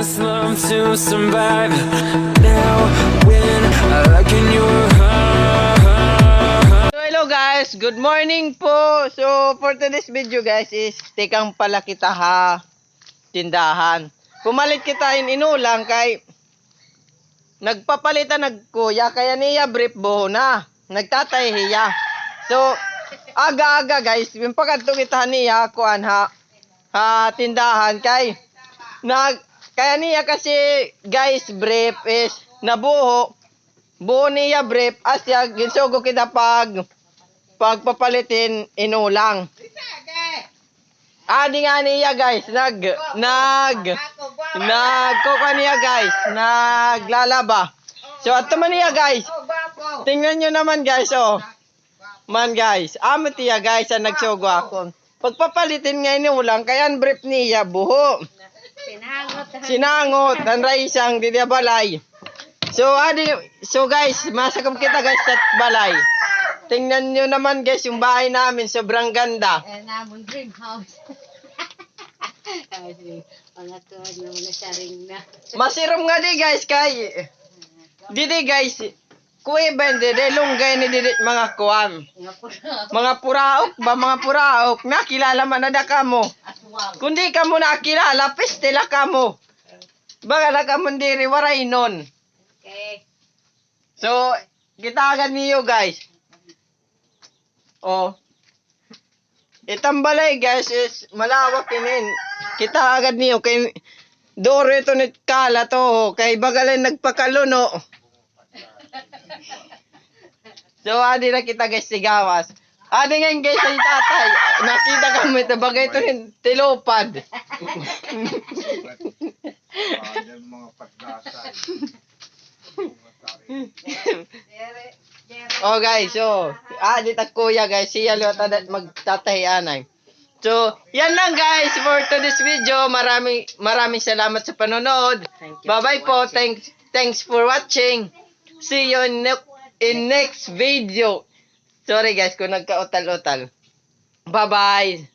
just love to survive. Now when I look in your heart. So hello guys, good morning po. So for today's video guys is tikang pala kita ha tindahan. Pumalit kita inulang kay nagpapalitan nagkuya kaya niya brief buho na. Nagtatay hiya. So aga-aga guys, yung pagkadto kita niya kuan ha tindahan kay kaya niya kasi guys brief is nabuho buo niya brief asya ginsugo kita pagpapalitin inulang. Adi nga niya guys nagkuha niya guys naglalaba. So ato man niya guys, tingnan nyo naman guys man guys amot niya guys ang nagsugo ako pagpapalitin nga inulang kaya ang brief niya buho sinangot ang raisang di balay. So guys, masakam kita guys sa balay. Tingnan nyo naman guys yung bahay namin, sobrang ganda. Namon dream house. Mga tuwad na wala saring na. Masirom nga di guys kay didi guys kuwi bende de lunggay ni didi mga kuwan. Mga puraok ba mga puraok nakilala man na ka mo. Kundi ka mo nakilala pistila ka mo. Baga na ka mo diri waray nun. Okay. So kita agad niyo guys. Itang balay guys is malawak inin. Kita agad niyo kay doro ito ni kala to kay bagalan nagpakaluno. So adi na kita guys sigawas. Adi nga guys ay tatay. Nakita kami ito bagay ito ni tilopad. Mga pagdasal. Guys, so adi ta kuya guys siya liwat magtatahianay. So yan lang guys for today's video. Maraming salamat sa panonood. Bye bye po. Thanks for watching. See you in next video. Sorry guys kung nagka-utal-utal. Bye bye.